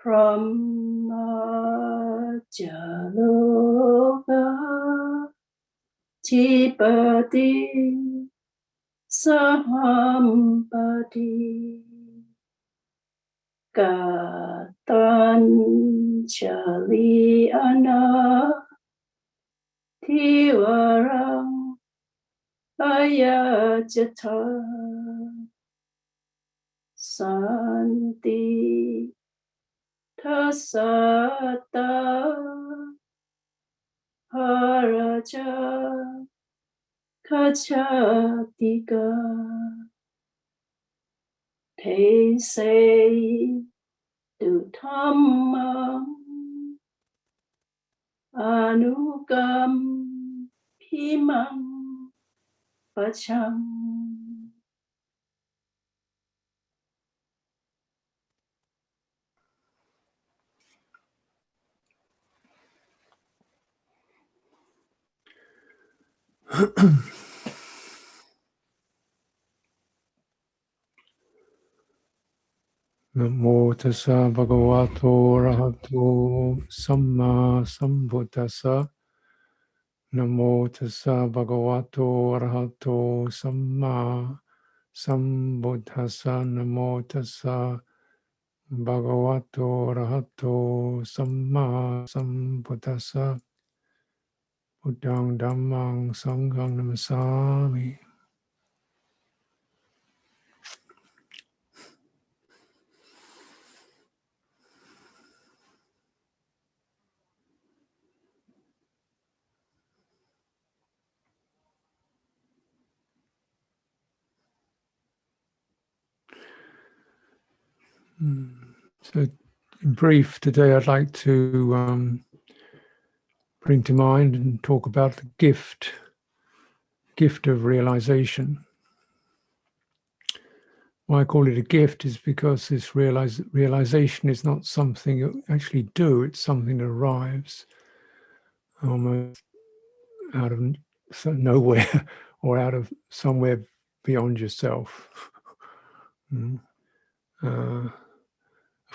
Brahmajaloka Chipati Sahampati Katanjali Tivarang Ayajata Santi Tasata Haraja Kachatika. They say to Dhamma Anugam Himam Pacham. Namo tassa bhagavato arahato samma sambuddhassa. Namo tassa bhagavato arahato samma sambuddhassa. Namo tassa bhagavato arahato samma sambuddhassa. Buddhang dhammang sanghang namasami. So, in brief, today I'd like to bring to mind and talk about the gift of realization. Why I call it a gift is because this realization is not something you actually do, it's something that arrives almost out of nowhere or out of somewhere beyond yourself. Of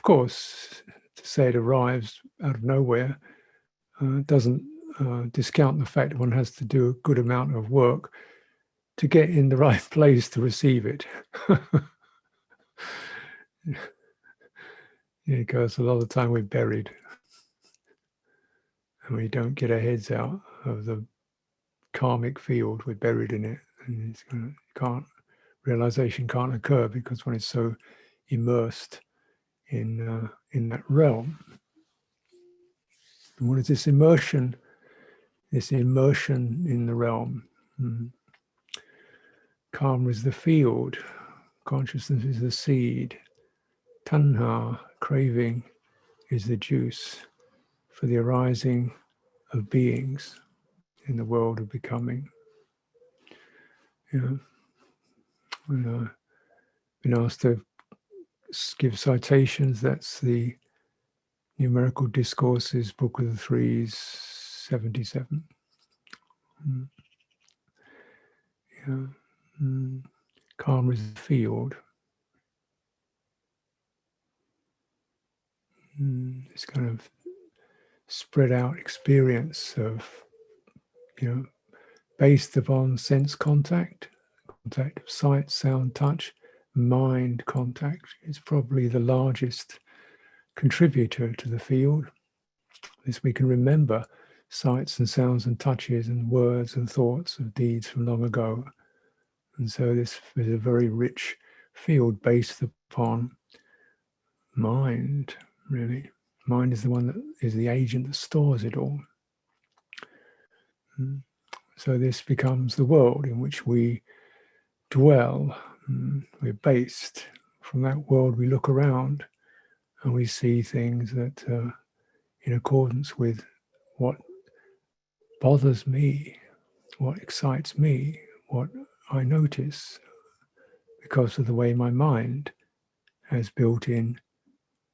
course, to say it arrives out of nowhere doesn't discount the fact that one has to do a good amount of work to get in the right place to receive it. Because a lot of the time we're buried and we don't get our heads out of the karmic field. We're buried in it, and realization can't occur because one is so immersed in that realm. And what is this immersion? This immersion in the realm. Karma is the field. Consciousness is the seed. Tanha, craving, is the juice for the arising of beings in the world of becoming. When I've been asked to give citations, that's the Numerical Discourses, Book of the Threes, 77. Karma is the field. This kind of spread out experience of, based upon sense contact of sight, sound, touch, mind contact is probably the largest contributor to the field. This we can remember sights and sounds and touches and words and thoughts of deeds from long ago. And so this is a very rich field based upon mind, really. Mind is the one that is the agent that stores it all. So this becomes the world in which we dwell. We're based. From that world we look around and we see things that in accordance with what bothers me, what excites me, what I notice because of the way my mind has built in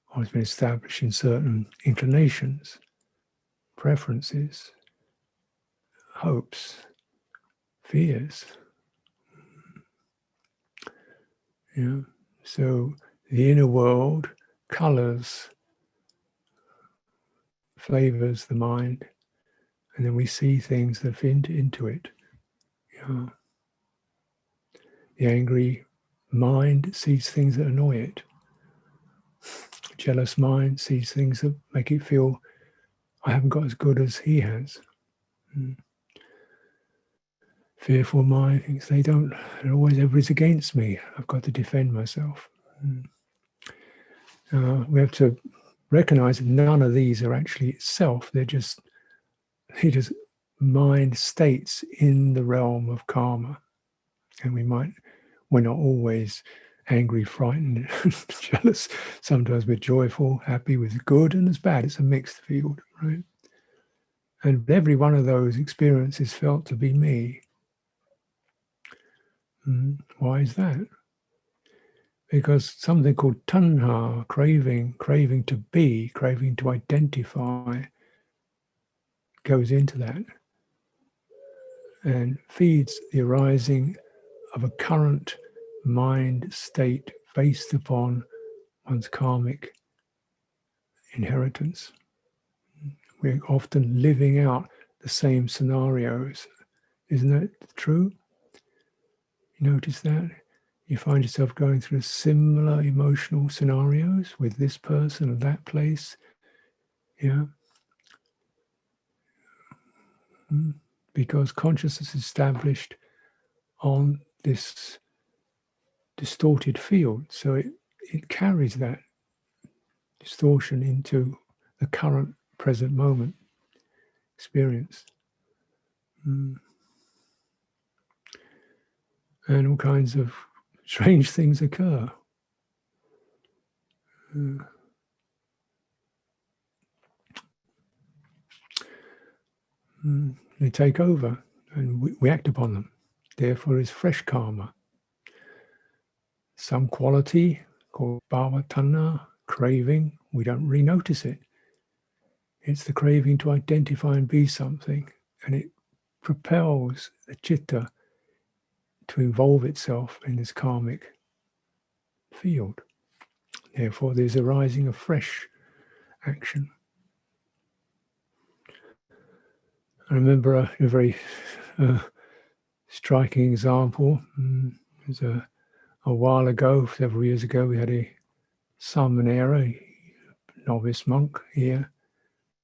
or has been established in certain inclinations, preferences, hopes, fears. So the inner world colors flavors the mind, and then we see things that fit into it. The angry mind sees things that annoy it. Jealous mind sees things that make it feel, I haven't got as good as he has. Fearful mind thinks they're always, everybody's against me. I've got to defend myself. We have to recognize that none of these are actually self. They're just mind states in the realm of karma. And we're not always angry, frightened, jealous. Sometimes we're joyful, happy, with good and as bad. It's a mixed field, right? And every one of those experiences felt to be me. Why is that? Because something called tanha, craving to be, craving to identify, goes into that and feeds the arising of a current mind state based upon one's karmic inheritance. We're often living out the same scenarios. Isn't that true? You notice that? You find yourself going through similar emotional scenarios with this person or that place. Yeah. Because consciousness is established on this distorted field. So it carries that distortion into the current present moment experience. And all kinds of strange things occur. They take over and we act upon them. Therefore is fresh karma. Some quality called bhava, craving, we don't really notice it. It's the craving to identify and be something, and it propels the citta to involve itself in this karmic field. Therefore, there's a rising of fresh action. I remember a very striking example. It was a while ago, several years ago, we had a Samanera, a novice monk here,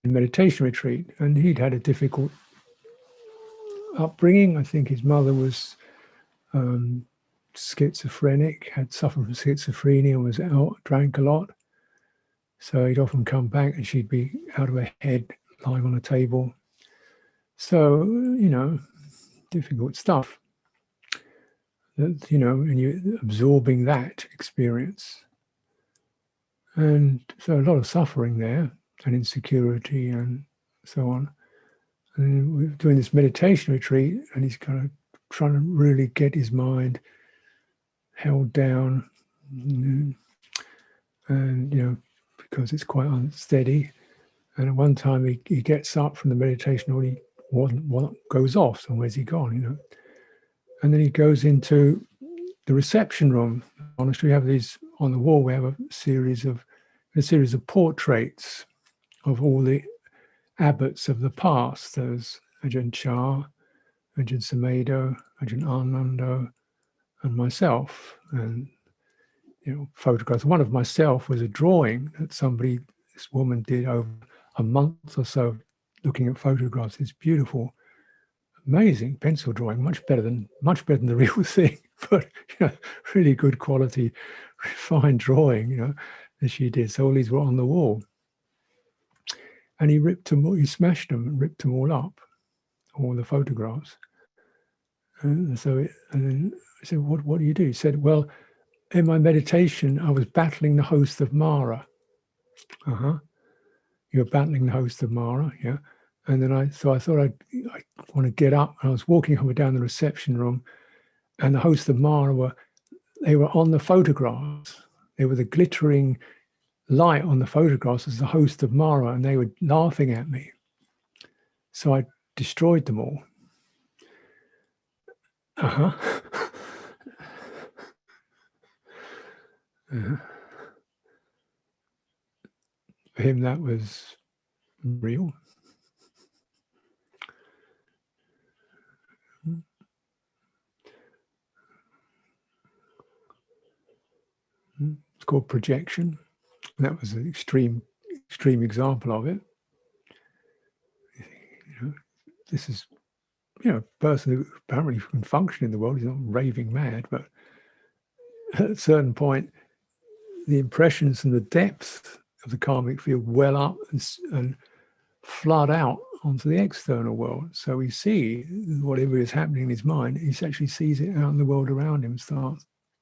in meditation retreat, and he'd had a difficult upbringing. I think his mother was schizophrenic, had suffered from schizophrenia, was out, drank a lot. So he'd often come back and she'd be out of her head, lying on a table. So, difficult stuff. And you're absorbing that experience. And so a lot of suffering there, and insecurity and so on. And we're doing this meditation retreat, and he's kind of trying to really get his mind held down, and because it's quite unsteady. And at one time he gets up from the meditation, or what goes off, and where's he gone, And then he goes into the reception room. Honestly, we have these on the wall. We have a series of portraits of all the abbots of the past. There's Ajahn Chah, Ajahn Sumedho, Ajahn Anando, and myself. And photographs. One of myself was a drawing that this woman did over a month or so, looking at photographs. It's beautiful, amazing pencil drawing, much better than the real thing, but really good quality, refined drawing, that she did. So all these were on the wall, and he smashed them and ripped them all up, all the photographs. And then I said, "What do you do?" He said, "Well, in my meditation, I was battling the host of Mara." You're battling the host of Mara, yeah. And then I thought I want to get up. And I was walking up and down the reception room, and the host of Mara were on the photographs. They were the glittering light on the photographs as the host of Mara, and they were laughing at me. So I destroyed them all. For him, that was real. It's called projection. And that was an extreme example of it. You know, this is, you know, a person who apparently can function in the world. He's not raving mad, but at a certain point, the impressions and the depth of the karmic field well up and flood out onto the external world. So we see whatever is happening in his mind, he actually sees it out in the world around him,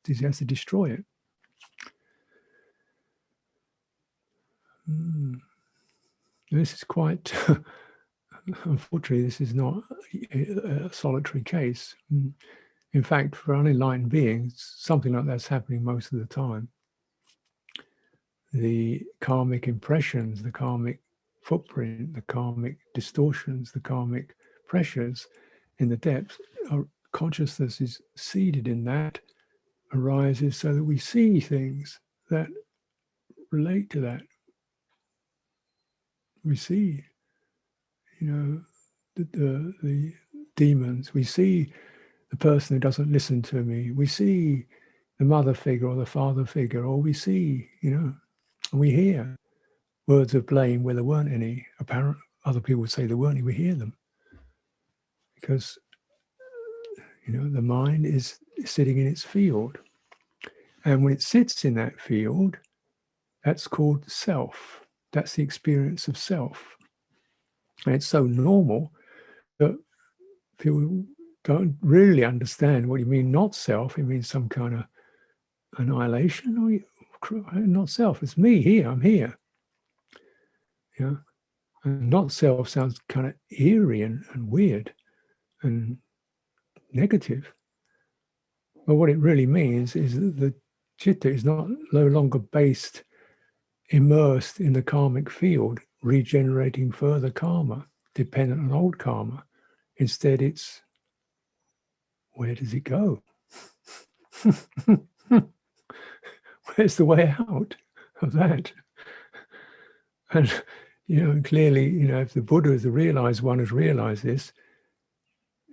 he has to destroy it. This is quite, unfortunately, this is not a solitary case. In fact, for unenlightened beings, something like that's happening most of the time. The karmic impressions, the karmic footprint, the karmic distortions, the karmic pressures in the depths, our consciousness is seated in that, arises so that we see things that relate to that. We see, you know, the demons. We see the person who doesn't listen to me. We see the mother figure or the father figure, or we see, you know, and we hear words of blame where there weren't any. Apparent, other people would say there weren't any. We hear them because, you know, the mind is sitting in its field. And when it sits in that field, that's called self. That's the experience of self. And it's so normal that people don't really understand what you mean not self. It means some kind of annihilation, or not self. It's me here. I'm here. Yeah, and not self sounds kind of eerie and weird and negative. But what it really means is that the citta is no longer based, immersed in the karmic field, regenerating further karma, dependent on old karma. Instead, it's, where does it go? Where's the way out of that? And, you know, clearly, you know, if the Buddha is the realized one, has realized this,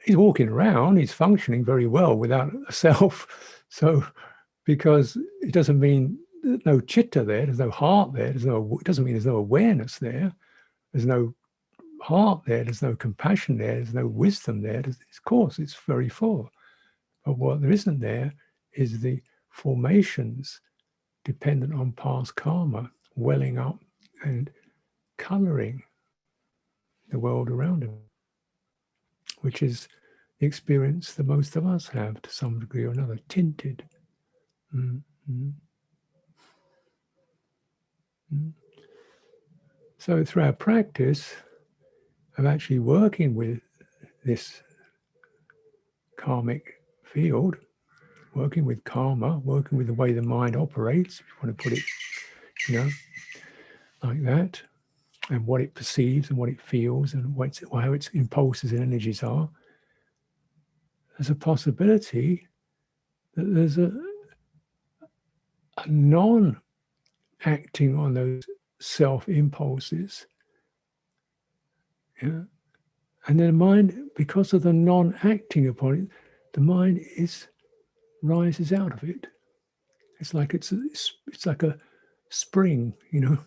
he's walking around, he's functioning very well without a self. So, because it doesn't mean there's no citta there, there's no heart there, it doesn't mean there's no awareness there, there's no heart there, there's no compassion there, there's no wisdom there. Of course, it's very full. But what there isn't there is the formations dependent on past karma welling up and coloring the world around him, which is the experience that most of us have to some degree or another, tinted. So through our practice of actually working with this karmic field, working with karma, working with the way the mind operates, if you want to put it, you know, like that, and what it perceives and what it feels and how its impulses and energies are, there's a possibility that there's a non-acting on those self-impulses. Yeah? And then the mind, because of the non-acting upon it, the mind rises out of it. It's like it's like a spring, you know.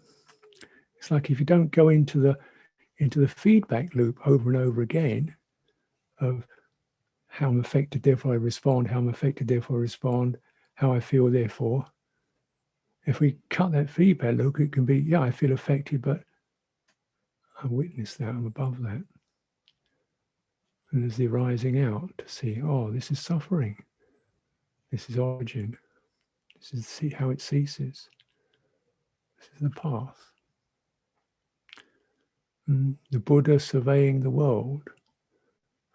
It's like if you don't go into the feedback loop over and over again of how I'm affected, therefore I respond, how I'm affected, therefore I respond, how I feel, therefore. If we cut that feedback loop, it can be, yeah, I feel affected, but I witness that, I'm above that. And there's the rising out to see, oh, this is suffering. This is origin. This is how it ceases. This is the path. And the Buddha surveying the world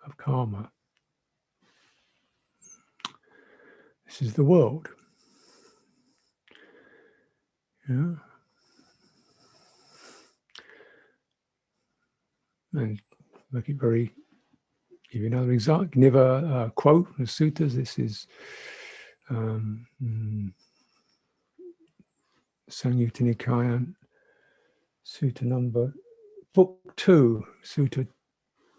of karma. This is the world. Yeah. And make it very, give you another example. Give a quote from the suttas. This is Samyutta Nikaya, sutta number book 2, Sutta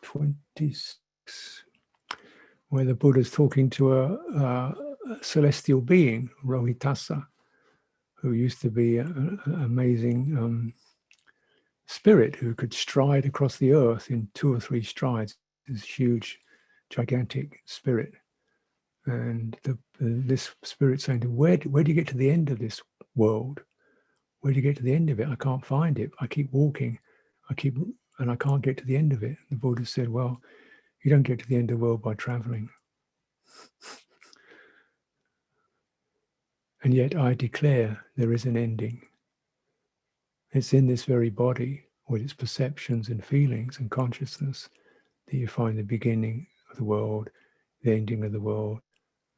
26, where the Buddha's talking to a celestial being, Rohitassa, who used to be an amazing spirit who could stride across the earth in 2 or 3 strides. This huge, gigantic spirit. And this spirit saying to him, where do you get to the end of this world? Where do you get to the end of it? I can't find it. I keep walking. And I can't get to the end of it. The Buddha said, well, you don't get to the end of the world by traveling. And yet I declare there is an ending. It's in this very body, with its perceptions and feelings and consciousness, that you find the beginning of the world, the ending of the world,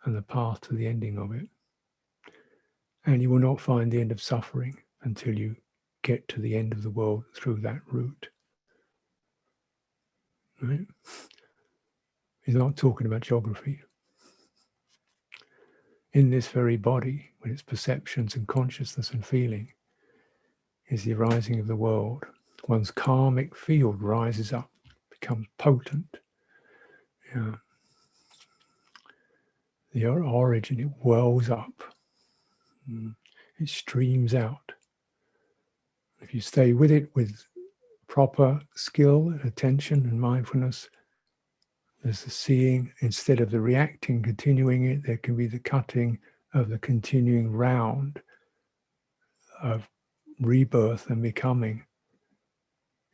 and the path to the ending of it. And you will not find the end of suffering until you get to the end of the world through that route. Right? He's not talking about geography. In this very body, with its perceptions and consciousness and feeling, is the arising of the world. One's karmic field rises up, becomes potent. Yeah. The origin, it wells up. It streams out. If you stay with it with proper skill, attention and mindfulness, there's the seeing instead of the reacting, continuing it, there can be the cutting of the continuing round of rebirth and becoming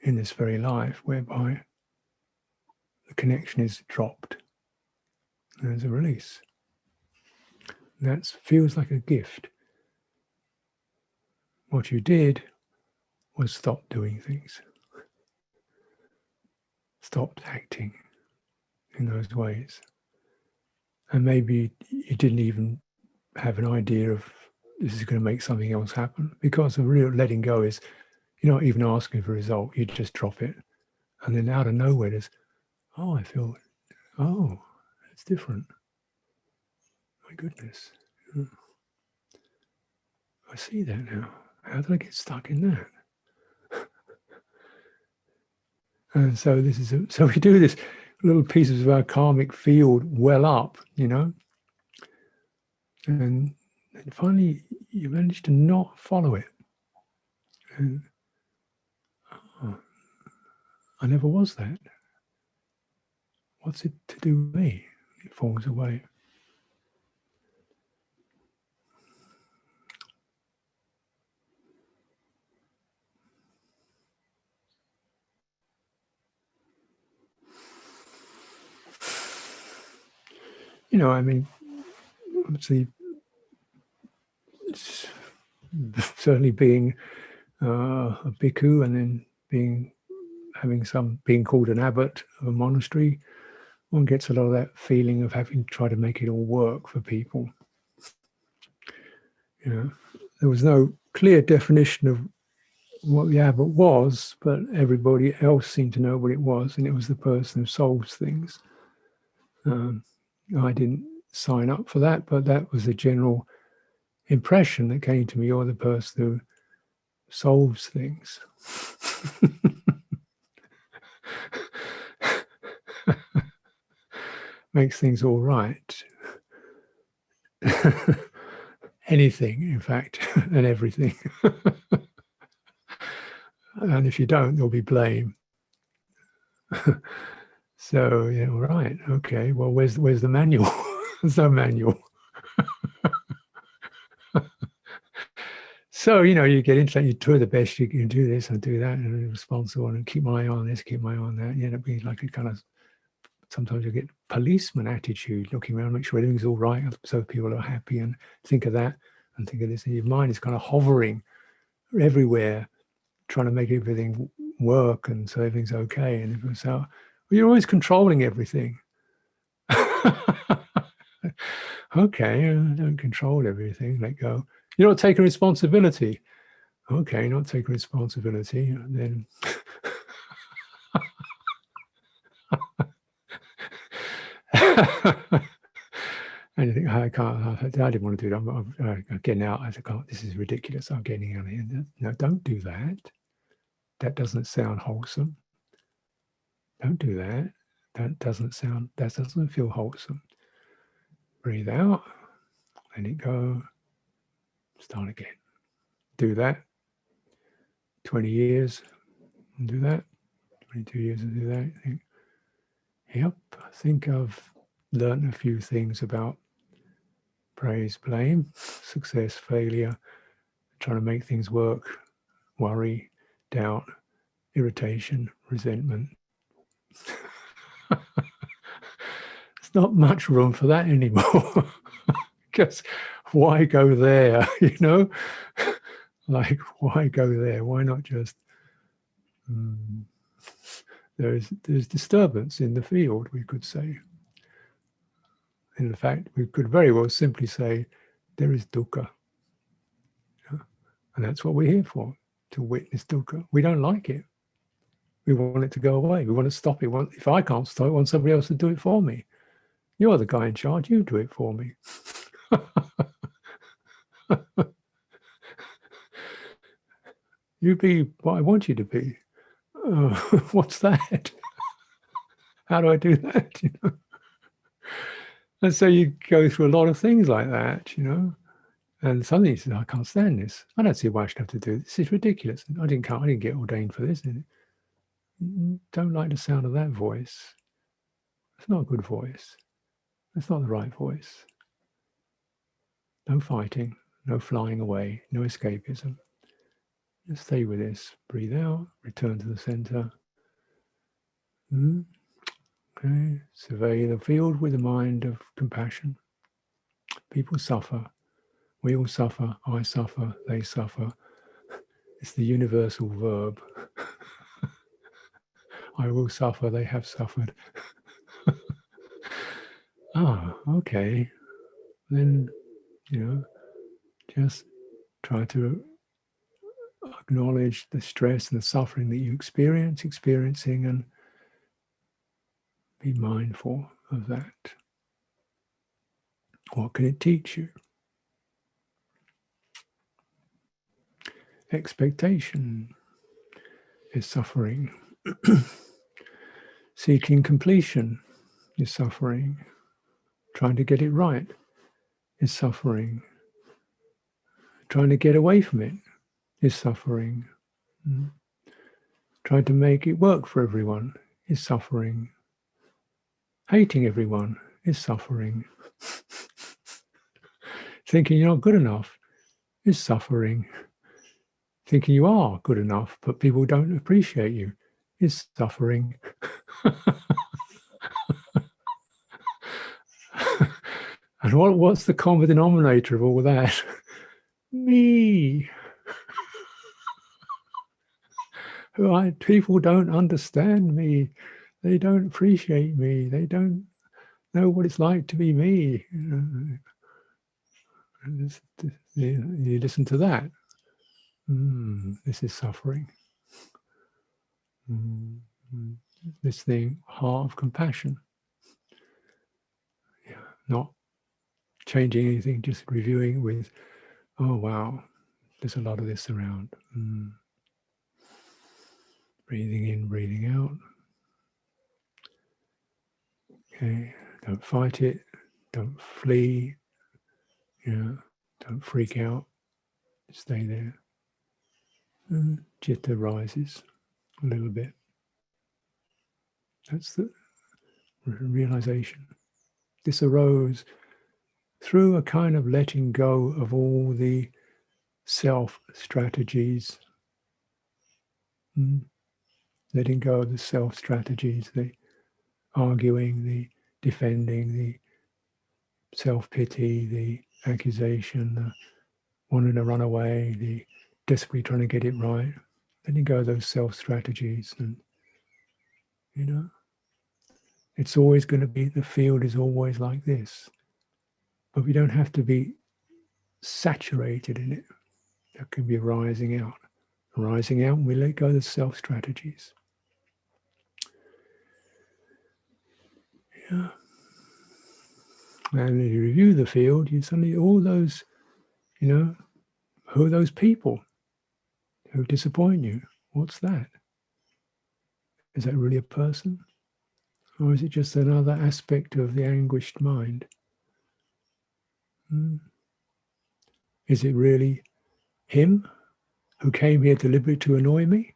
in this very life, whereby the connection is dropped. There's a release. That feels like a gift. What you did was stop doing things. Stopped acting in those ways. And maybe you didn't even have an idea of this is going to make something else happen, because the real letting go is you're not even asking for a result, you just drop it. And then out of nowhere there's, oh, I feel, oh, it's different. My goodness. I see that now. How did I get stuck in that? And so this is so we do this little pieces of our karmic field well up, you know, and finally you manage to not follow it. And oh, I never was that. What's it to do with me? It falls away. You know, I mean, obviously, certainly being a bhikkhu and then being called an abbot of a monastery, one gets a lot of that feeling of having to try to make it all work for people. You know, there was no clear definition of what the abbot was, but everybody else seemed to know what it was, and it was the person who solves things. I didn't sign up for that, but that was the general impression that came to me. You're the person who solves things. Makes things all right. Anything, in fact, and everything. And if you don't, there'll be blame. So, yeah, right, okay, well, where's the manual? There's no manual. So, you know, you get into that, you do the best you can do this and do that, and be responsible and keep my eye on this, keep my eye on that. You end up being like a kind of, sometimes you get policeman attitude, looking around, make sure everything's all right, so people are happy, and think of that and think of this. And your mind is kind of hovering everywhere, trying to make everything work and so everything's okay. And so, well, you're always controlling everything. Okay, don't control everything, let go. You're not taking responsibility. Okay, not taking responsibility, and then and you think, I didn't want to do that. I'm getting out. I said, oh, this is ridiculous. I'm getting out of here. No, don't do that. that doesn't sound wholesome. Don't do that. That doesn't feel wholesome. Breathe out, let it go, start again. Do that 20 years and do that, 22 years and do that. Think, yep, I think I've learned a few things about praise, blame, success, failure, trying to make things work, worry, doubt, irritation, resentment. There's not much room for that anymore. Because why go there, you know? Like, why go there? Why not just... There's disturbance in the field, we could say. In fact, we could very well simply say, there is dukkha. And that's what we're here for, to witness dukkha. We don't like it. We want it to go away. We want to stop it. If I can't stop it, I want somebody else to do it for me. You're the guy in charge. You do it for me. You be what I want you to be. What's that? How do I do that? You know? And so you go through a lot of things like that, you know. And suddenly you say, I can't stand this. I don't see why I should have to do this. This is ridiculous. I didn't get ordained for this. Don't like the sound of that voice. It's not a good voice. It's not the right voice. No fighting, no flying away, no escapism. Just stay with this. Breathe out, return to the center. Okay. Survey the field with a mind of compassion. People suffer. We all suffer. I suffer. They suffer. It's the universal verb. I will suffer. They have suffered. Okay. Then, you know, just try to acknowledge the stress and the suffering that you experiencing, and be mindful of that. What can it teach you? Expectation is suffering. Seeking completion is suffering. Trying to get it right is suffering. Trying to get away from it is suffering. Trying to make it work for everyone is suffering. Hating everyone is suffering. Thinking you're not good enough is suffering. Thinking you are good enough, but people don't appreciate you, is suffering. And what's the common denominator of all that? Me. People don't understand me. They don't appreciate me. They don't know what it's like to be me. You listen to that. This is suffering. This thing, heart of compassion. Yeah, not changing anything, just reviewing with, oh wow, there's a lot of this around. Breathing in, breathing out. Okay, don't fight it, don't flee, don't freak out, stay there. Citta rises a little bit. That's the realization. This arose through a kind of letting go of all the self strategies. Letting go of the self strategies, the arguing, the defending, the self-pity, the accusation, the wanting to run away, the desperately trying to get it right. Letting go of those self strategies, and it's always going to be, the field is always like this. But we don't have to be saturated in it. There can be a rising out. Rising out, and we let go of the self strategies. Yeah. And as you review the field, you suddenly, all those, who are those people who disappoint you? What's that? Is that really a person? Or is it just another aspect of the anguished mind? Is it really him who came here deliberately to annoy me?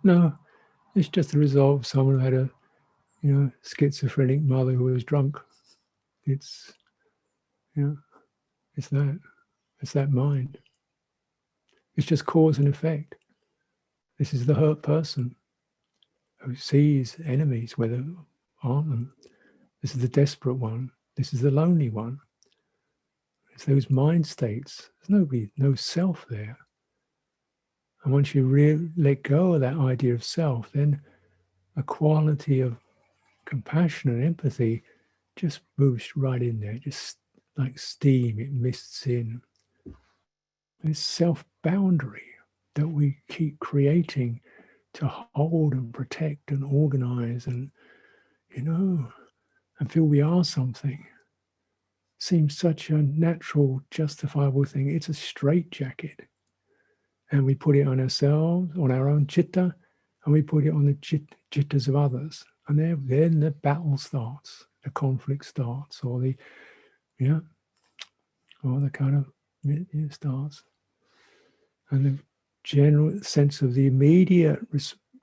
No, it's just the result of someone who had a schizophrenic mother who was drunk. It's it's that mind. It's just cause and effect. This is the hurt person who sees enemies where there aren't them. This is the desperate one. This is the lonely one. It's those mind states. There's no self there. And once you really let go of that idea of self, then a quality of compassion and empathy just moves right in there, just like steam, it mists in. This self-boundary that we keep creating to hold and protect and organize and, and feel we are something seems such a natural, justifiable thing. It's a straitjacket. And we put it on ourselves, on our own chitta, and we put it on the chittas of others. And then the battle starts, the conflict starts, or the kind of starts. And the general sense of the immediate,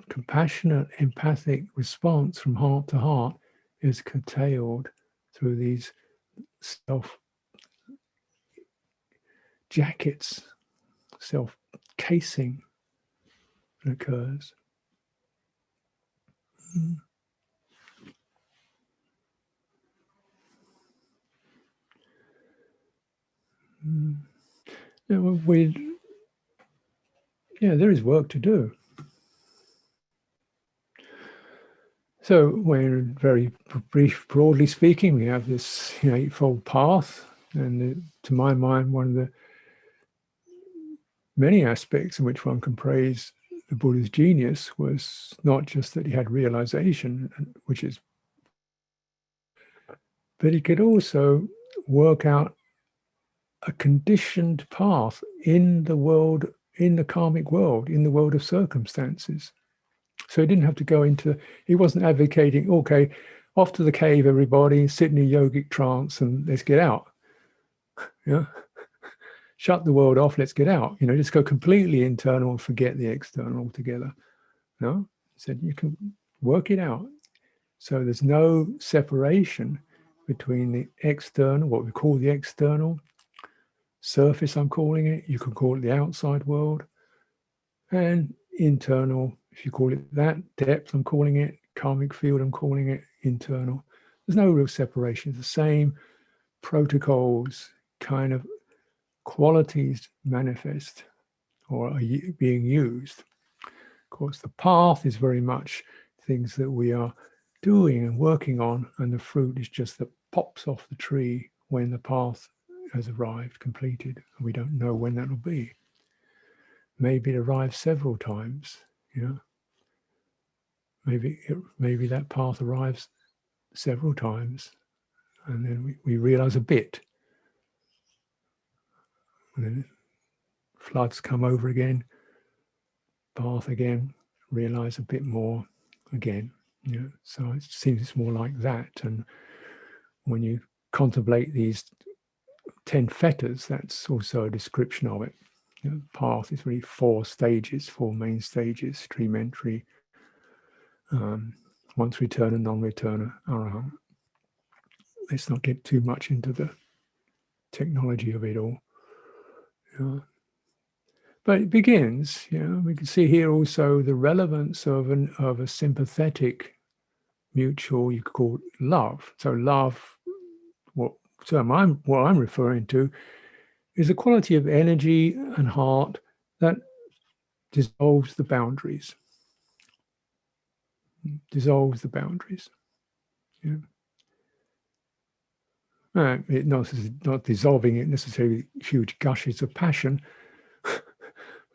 compassionate, empathic response from heart to heart is curtailed through these self-jackets, self-casing that occurs. There is work to do. So, when very broadly speaking, we have this eightfold path, and to my mind, one of the many aspects in which one can praise the Buddha's genius was not just that he had realization, which is, but he could also work out a conditioned path in the world, in the karmic world, in the world of circumstances. So he didn't have to go into, he wasn't advocating, okay, off to the cave, everybody, sit in a yogic trance and let's get out. Shut the world off, let's get out. Just go completely internal and forget the external altogether. No, he said you can work it out. So there's no separation between the external, what we call the external surface, I'm calling it. You can call it the outside world. And internal, if you call it that, depth, I'm calling it, karmic field, I'm calling it internal. There's no real separation. It's the same protocols, kind of qualities manifest or are being used. Of course, the path is very much things that we are doing and working on, and the fruit is just that pops off the tree when the path has arrived, completed, and we don't know when that will be. Maybe it arrives several times, Maybe that path arrives several times, and then we realize a bit. And then floods come over again, path again, realize a bit more again. So it seems it's more like that. And when you contemplate these 10 fetters, that's also a description of it. Path is really 4 stages, 4 main stages: stream entry, once returner, non-returner, arahant. Let's not get too much into the technology of it all. But it begins, we can see here also the relevance of a sympathetic, mutual, you could call it love. So love, what I'm referring to is a quality of energy and heart that dissolves the boundaries. Dissolves the boundaries. It not dissolving it necessarily huge gushes of passion.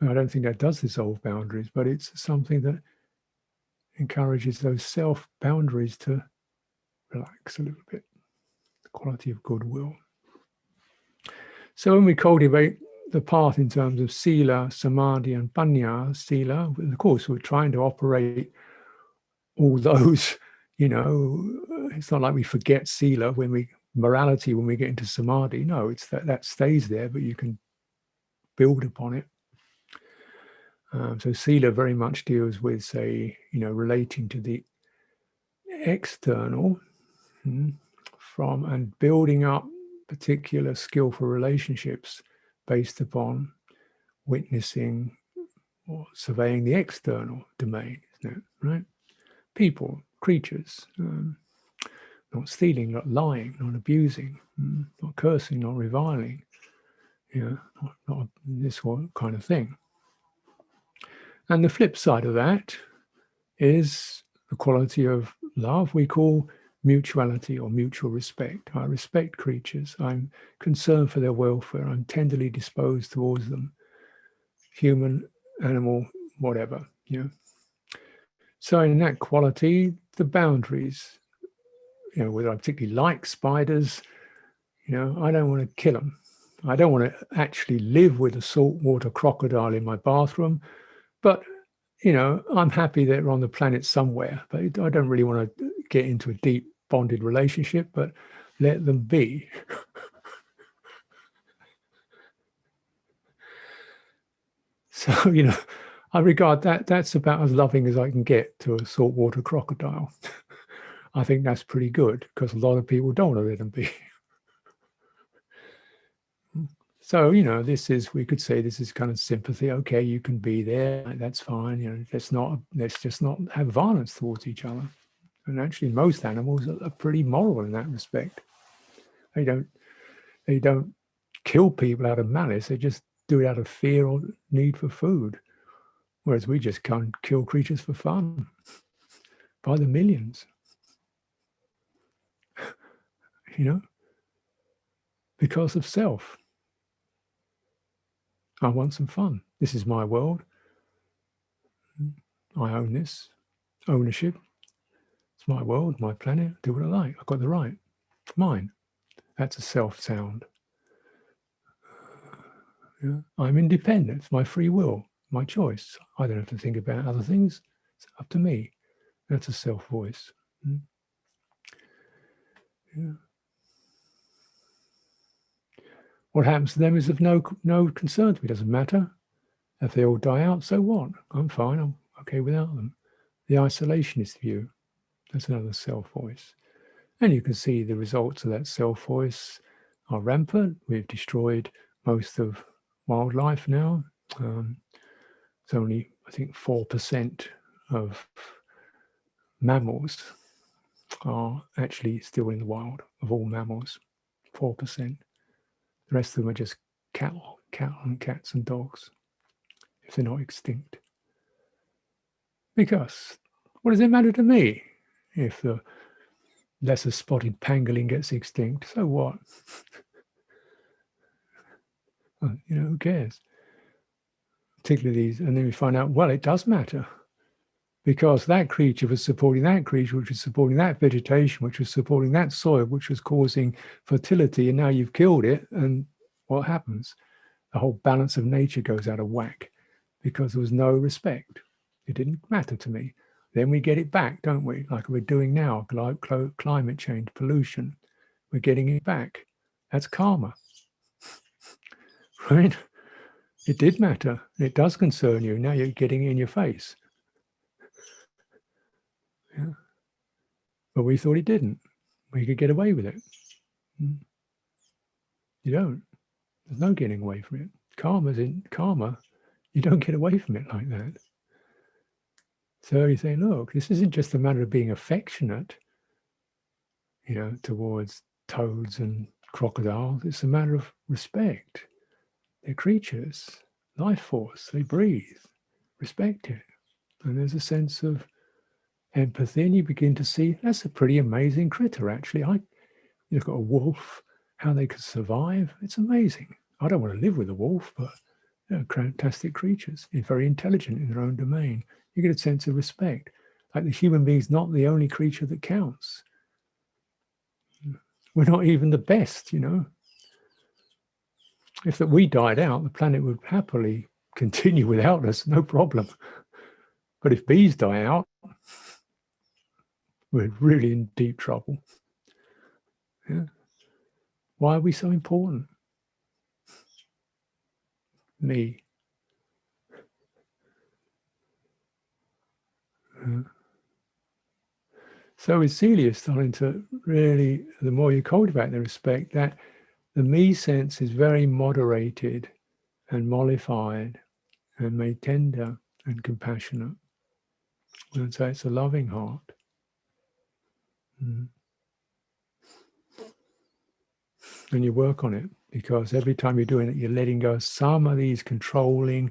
I don't think that does dissolve boundaries, but it's something that encourages those self-boundaries to relax a little bit. The quality of goodwill. So when we cultivate the path in terms of sila, samadhi, and panya. Sila, of course, we're trying to operate all those. It's not like we forget sila morality when we get into samadhi. No, it's that stays there, but you can build upon it. So sila very much deals with, say, relating to the external and building up particular skillful relationships based upon witnessing or surveying the external domain, isn't it? Right? People, creatures, not stealing, not lying, not abusing, not cursing, not reviling, not this kind of thing. And the flip side of that is the quality of love we call mutuality or mutual respect. I respect creatures. I'm concerned for their welfare. I'm tenderly disposed towards them, human, animal, whatever. So in that quality, the boundaries, whether I particularly like spiders, I don't want to kill them. I don't want to actually live with a saltwater crocodile in my bathroom, but I'm happy they're on the planet somewhere, but I don't really want to get into a deep bonded relationship, but let them be. So, I regard that's about as loving as I can get to a saltwater crocodile. I think that's pretty good because a lot of people don't want to let them be. So, we could say this is kind of sympathy. Okay, you can be there. That's fine. Let's just not have violence towards each other. And actually, most animals are pretty moral in that respect. They don't kill people out of malice. They just do it out of fear or need for food. Whereas we just can't kill creatures for fun by the millions. Because of self. I want some fun. This is my world. I own this. Ownership. It's my world, my planet. Do what I like. I've got the right. It's mine. That's a self sound. I'm independent. It's my free will, my choice. I don't have to think about other things. It's up to me. That's a self voice. What happens to them is of no concern to me. It doesn't matter. If they all die out, so what? I'm fine. I'm okay without them. The isolationist view. That's another self voice. And you can see the results of that self voice are rampant. We've destroyed most of wildlife now. It's only, I think, 4% of mammals are actually still in the wild, of all mammals. 4%. The rest of them are just cattle and cats and dogs, if they're not extinct. Because what does it matter to me if the lesser spotted pangolin gets extinct? So what? Who cares? Particularly these, and then we find out, well, it does matter. Because that creature was supporting that creature, which was supporting that vegetation, which was supporting that soil, which was causing fertility, and now you've killed it, and what happens? The whole balance of nature goes out of whack because there was no respect. It didn't matter to me. Then we get it back, don't we? Like we're doing now, climate change, pollution. We're getting it back. That's karma, right? It did matter. It does concern you. Now you're getting it in your face. Yeah. But we thought it didn't. We could get away with it. You don't. There's no getting away from it. Karma. You don't get away from it like that. So you say, look, this isn't just a matter of being affectionate, towards toads and crocodiles. It's a matter of respect. They're creatures, life force. They breathe. Respect it. And there's a sense of empathy, and you begin to see that's a pretty amazing critter, actually. You've got a wolf, how they could survive. It's amazing. I don't want to live with a wolf, but they're fantastic creatures. They're very intelligent in their own domain. You get a sense of respect. Like the human being's not the only creature that counts. We're not even the best, If that we died out, the planet would happily continue without us, no problem. But if bees die out, we're really in deep trouble. Yeah. Why are we so important? Me. So with Celia starting to really, the more you cultivate the respect, that the me sense is very moderated and mollified and made tender and compassionate. And so it's a loving heart. And you work on it, because every time you're doing it, you're letting go of some of these controlling,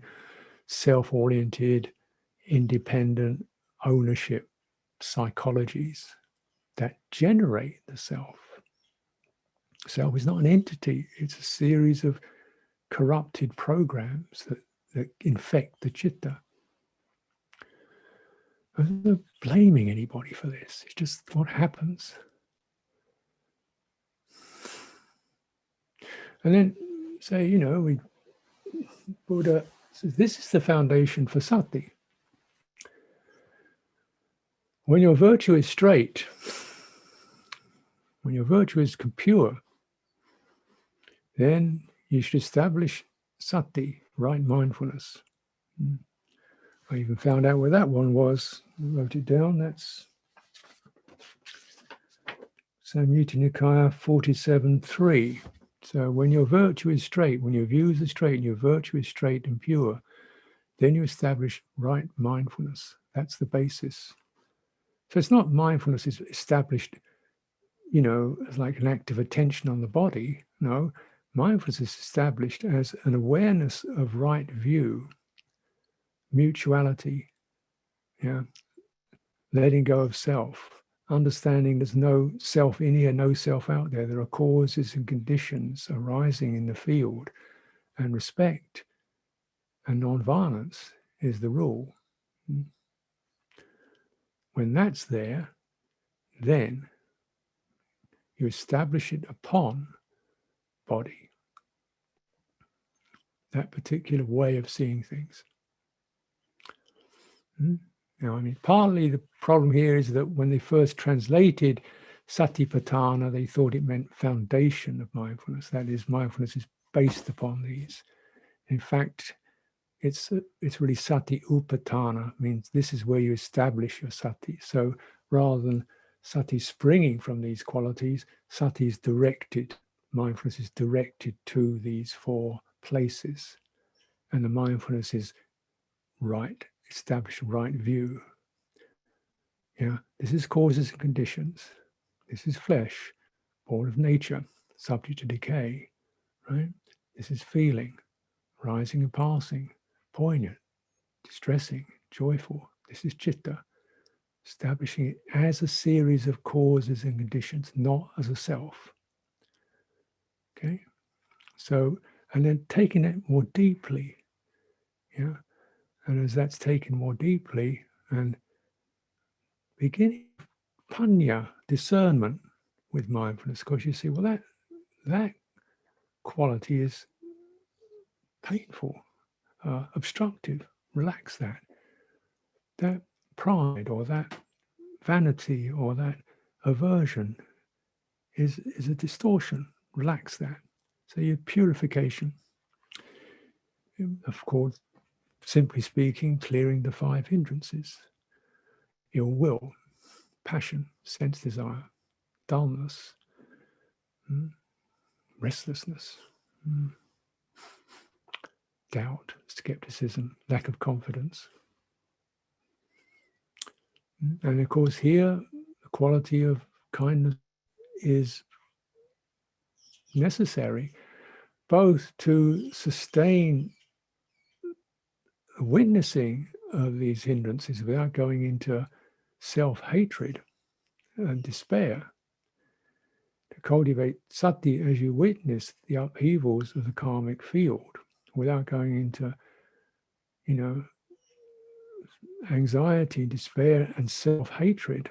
self-oriented, independent ownership psychologies that generate the self. Self is not an entity, it's a series of corrupted programs that infect the chitta. I'm not blaming anybody for this, it's just what happens. And then say, Buddha says this is the foundation for sati. When your virtue is straight, when your virtue is pure, then you should establish sati, right mindfulness. I even found out where that one was. I wrote it down. That's Samyutta Nikaya 47.3. So when your virtue is straight, when your views are straight, and your virtue is straight and pure, then you establish right mindfulness. That's the basis. So it's not mindfulness is established, as like an act of attention on the body. No, mindfulness is established as an awareness of right view, mutuality, letting go of self, understanding there's no self in here, no self out there. There are causes and conditions arising in the field, and respect and non-violence is the rule. When that's there, then you establish it upon body, that particular way of seeing things. Now, partly the problem here is that when they first translated Satipatthana, they thought it meant foundation of mindfulness. That is, mindfulness is based upon these. In fact, it's really Sati Upatthana, means this is where you establish your sati. So rather than sati springing from these qualities, sati is directed, mindfulness is directed to these four places. And the mindfulness is right, establish right view. This is causes and conditions. This is flesh, born of nature, subject to decay, right? This is feeling, rising and passing, poignant, distressing, joyful. This is chitta, establishing it as a series of causes and conditions, not as a self. Okay? So, and then taking it more deeply, and as that's taken more deeply, and beginning panya, discernment with mindfulness, because you see, well, that quality is painful, obstructive. Relax that. That pride or that vanity or that aversion is a distortion. Relax that. So your purification, of course, simply speaking, clearing the 5 hindrances. Your will, passion, sense desire, dullness, restlessness, doubt, skepticism, lack of confidence. And of course here, the quality of kindness is necessary both to sustain witnessing of these hindrances without going into self-hatred and despair, to cultivate sati as you witness the upheavals of the karmic field without going into, anxiety, despair, and self-hatred.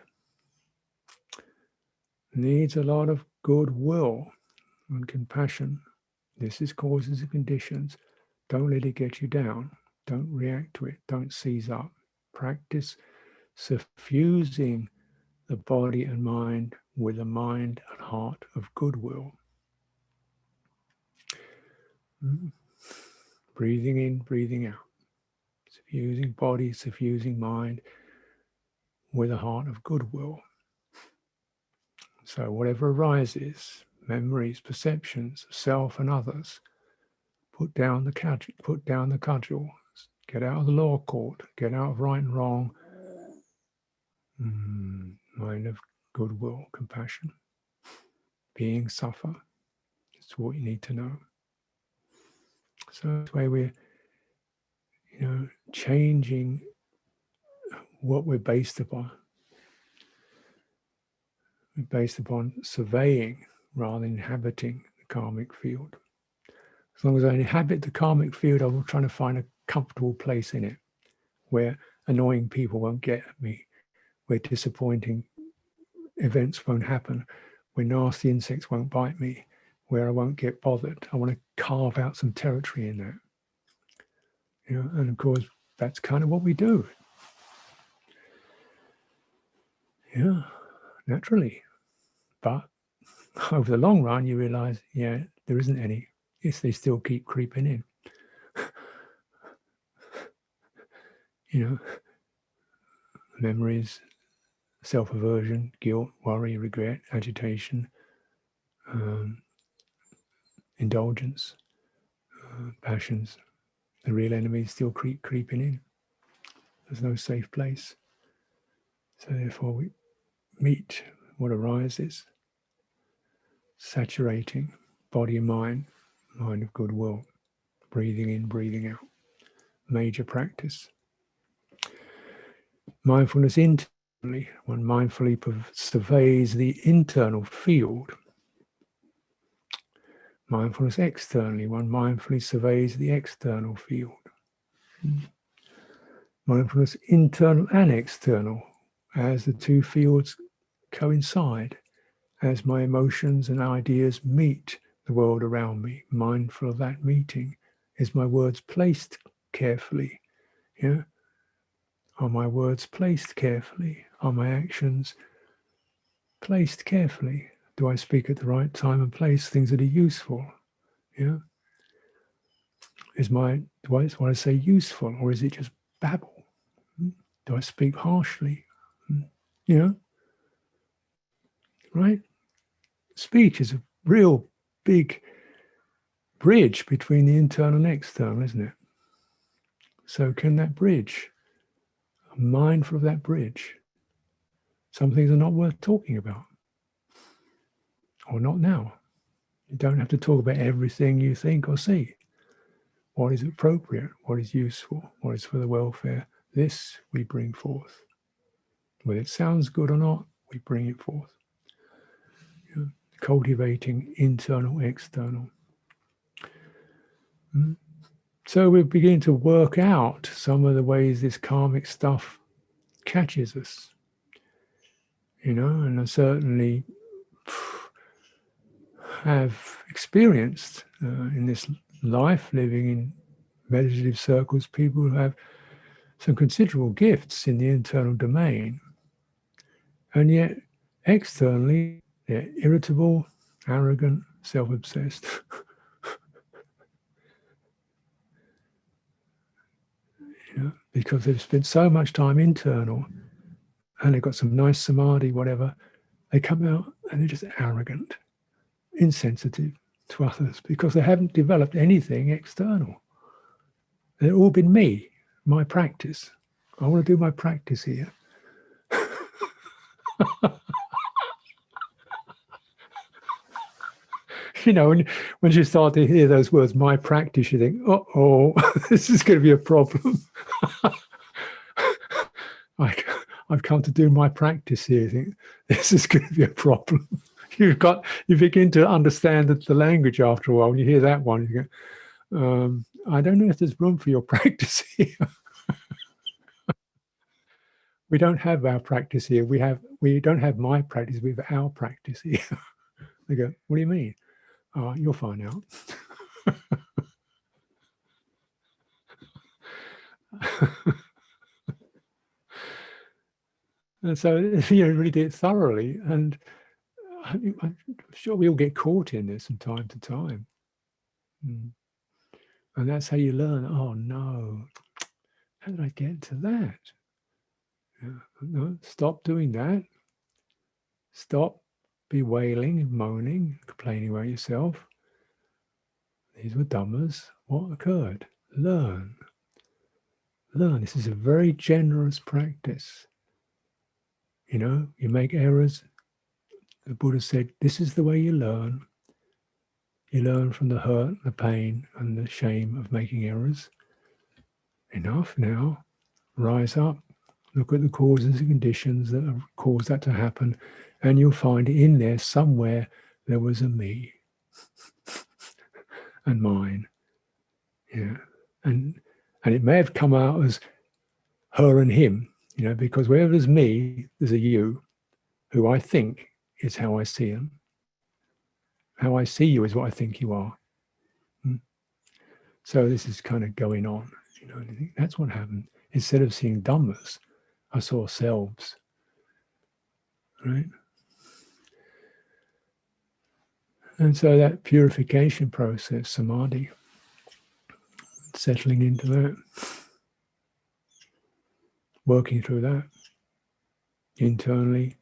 Needs a lot of goodwill and compassion This is causes and conditions. Don't let it get you down. Don't react to it. Don't seize up. Practice suffusing the body and mind with a mind and heart of goodwill. Breathing in, breathing out. Suffusing body, suffusing mind with a heart of goodwill. So whatever arises, memories, perceptions of self and others, put down the cudgel, get out of the law court, get out of right and wrong. Mind of goodwill, compassion. Being suffer. It's what you need to know. So this way we're, changing what we're based upon. We're based upon surveying rather than inhabiting the karmic field. As long as I inhabit the karmic field, I'm trying to find a comfortable place in it where annoying people won't get at me, where disappointing events won't happen, where nasty insects won't bite me, where I won't get bothered. I want to carve out some territory in that. And of course, that's kind of what we do. Yeah, naturally. But over the long run, you realize, there isn't any. Yes, they still keep creeping in. Memories, self-aversion, guilt, worry, regret, agitation, indulgence, passions. The real enemies still creeping in. There's no safe place. So therefore we meet what arises, saturating body and mind of goodwill, breathing in, breathing out. Major practice. Mindfulness internally, one mindfully surveys the internal field. Mindfulness externally, one mindfully surveys the external field. Mindfulness internal and external, as the two fields coincide, as my emotions and ideas meet the world around me, mindful of that meeting. Is my words placed carefully? Are my words placed carefully? Are my actions placed carefully? Do I speak at the right time and place things that are useful? Do I say useful, or is it just babble? Do I speak harshly? Right? Speech is a real big bridge between the internal and external, isn't it? So can that bridge, I'm mindful of that bridge. Some things are not worth talking about, or not now. You don't have to talk about everything you think or see. What is appropriate, what is useful, what is for the welfare, this we bring forth. Whether it sounds good or not, we bring it forth. Cultivating internal, external. So we're beginning to work out some of the ways this karmic stuff catches us. And I certainly have experienced in this life, living in meditative circles, people who have some considerable gifts in the internal domain. And yet, externally, they're irritable, arrogant, self-obsessed. Because they've spent so much time internal and they've got some nice samadhi, whatever, they come out and they're just arrogant, insensitive to others because they haven't developed anything external. They've all been me, my practice. I want to do my practice here. When you start to hear those words, my practice, you think, uh-oh, this is going to be a problem. I've come to do my practice here. You think, this is going to be a problem. You begin to understand the language after a while. When you hear that one, you go, I don't know if there's room for your practice here. We don't have our practice here. We don't have my practice. We have our practice here. They go, what do you mean? You'll find out. And so you really do it thoroughly. And I'm sure we all get caught in this from time to time. And that's how you learn. Oh no, how did I get to that? Yeah. No, stop doing that. Stop bewailing and moaning, complaining about yourself. These were dhammas. What occurred? Learn. Learn. This is a very generous practice. You know, you make errors. The Buddha said, this is the way you learn. You learn from the hurt, the pain, and the shame of making errors. Enough now. Rise up. Look at the causes and conditions that have caused that to happen. And you'll find in there somewhere there was a me and mine. Yeah. And it may have come out as her and him, you know, because wherever there's me, there's a you, who I think is how I see them. How I see you is what I think you are. So this is kind of going on, you know, and I think that's what happened. Instead of seeing dhammas, I saw selves, right? And so that purification process, samadhi, settling into that, working through that, internally,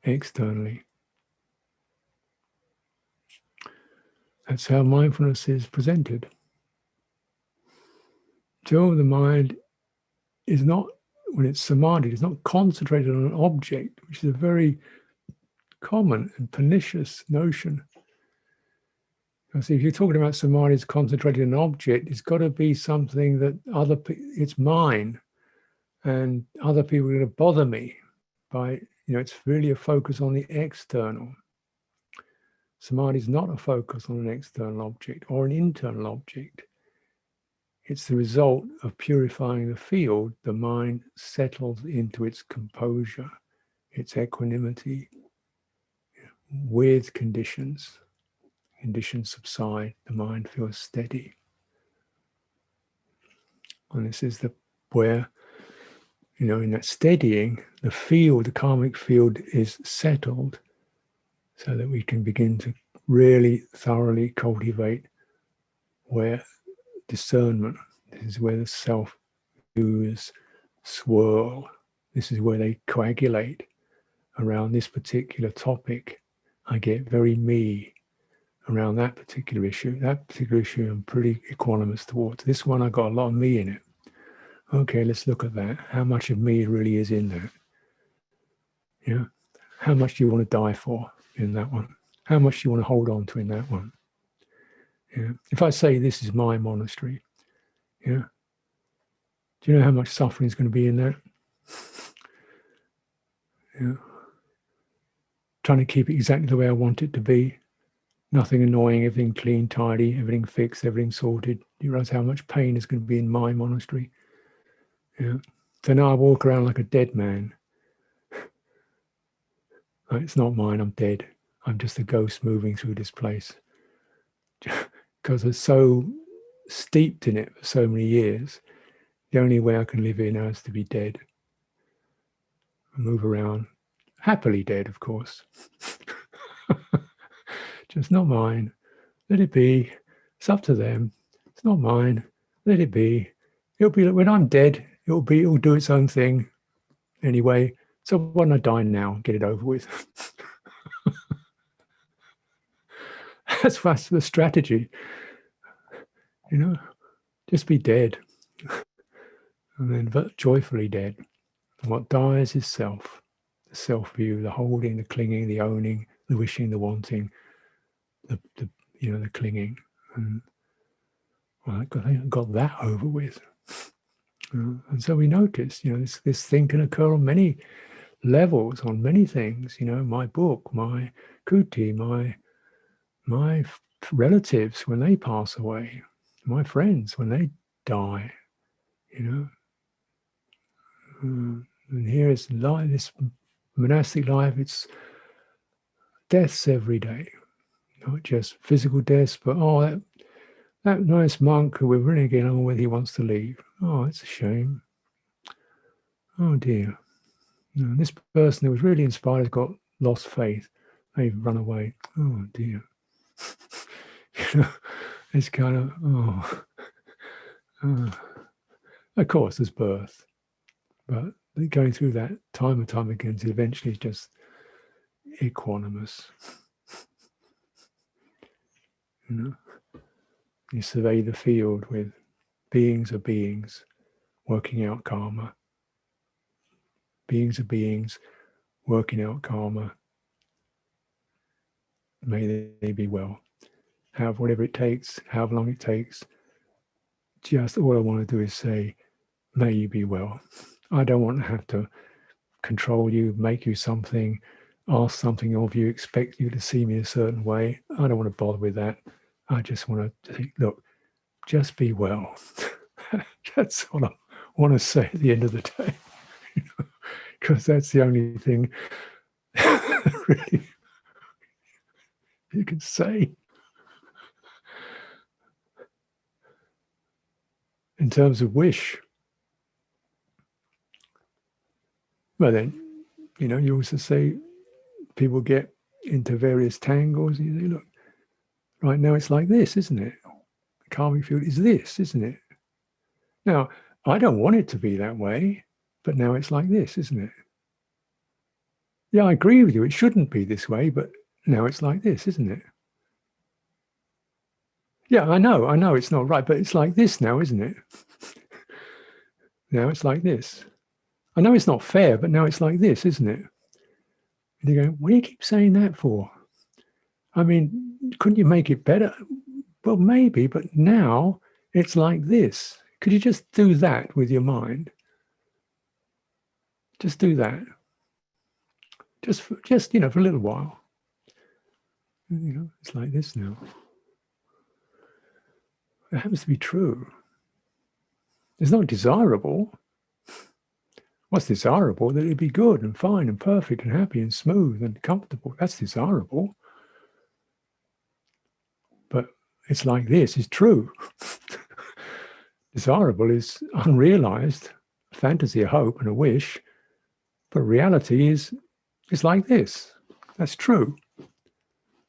externally. That's how mindfulness is presented. Till the mind is not, when it's samadhi, it's not concentrated on an object, which is a very common and pernicious notion. Because if you're talking about samadhi as concentrated on an object, it's got to be something that it's mine, and other people are going to bother me by, you know, it's really a focus on the external. Samadhi is not a focus on an external object or an internal object. It's the result of purifying the field. The mind settles into its composure, its equanimity with conditions. Conditions subside, the mind feels steady. And this is where, you know, in that steadying, the field, the karmic field is settled so that we can begin to really thoroughly cultivate where discernment, this is where the self views swirl. This is where they coagulate around this particular topic. I get very me around that particular issue. That particular issue I'm pretty equanimous towards. This one I got a lot of me in it. Okay, let's look at that. How much of me really is in that? Yeah. How much do you want to die for in that one? How much do you want to hold on to in that one? Yeah. If I say this is my monastery, yeah. Do you know how much suffering is going to be in that? Yeah. Trying to keep it exactly the way I want it to be. Nothing annoying, everything clean, tidy, everything fixed, everything sorted. You realize how much pain is going to be in my monastery. Yeah. So now I walk around like a dead man. It's not mine, I'm dead. I'm just a ghost moving through this place. Because I'm so steeped in it for so many years, the only way I can live here now is to be dead. I move around, happily dead, of course. Just not mine. Let it be. It's up to them. It's not mine. Let it be. It'll be when I'm dead. It'll do its own thing. Anyway, so why don't I die now? Get it over with. That's the strategy. You know, just be dead, and then joyfully dead. And what dies is self. The self-view, the holding, the clinging, the owning, the wishing, the wanting, the clinging. And well, I got that over with. And so we notice, you know, this thing can occur on many levels, on many things. You know, my book, my kuti, my relatives when they pass away, my friends when they die. You know, and here is life, this monastic life. It's deaths every day, not just physical deaths, but that nice monk who we're really getting on with, he wants to leave. Oh, it's a shame. Oh dear. And this person who was really inspired has got lost faith. They've run away. Oh dear. It's kind of, of course, there's birth, but going through that time and time again is eventually just equanimous. You survey the field with beings are beings working out karma. Beings are beings working out karma. May they be well. Have whatever it takes, however long it takes. Just all I want to do is say, may you be well. I don't want to have to control you, make you something, ask something of you, expect you to see me a certain way. I don't want to bother with that. I just want to think, look, just be well. That's what I want to say at the end of the day. Because that's the only thing really you can say. In terms of wish, well then, you also say people get into various tangles. You say, look, right now it's like this, isn't it? The karmic field is this, isn't it? Now, I don't want it to be that way, but now it's like this, isn't it? Yeah, I agree with you. It shouldn't be this way, but now it's like this, isn't it? Yeah, I know it's not right, but it's like this now, isn't it? Now it's like this. I know it's not fair, but now it's like this, isn't it? And you go, what do you keep saying that for? I mean, couldn't you make it better? Well, maybe, but now it's like this. Could you just do that with your mind? Just do that. Just for a little while. It's like this now. It happens to be true. It's not desirable. What's desirable? That it'd be good and fine and perfect and happy and smooth and comfortable. That's desirable. But it's like this is true. Desirable is unrealized, a fantasy, a hope, and a wish. But reality is like this. That's true.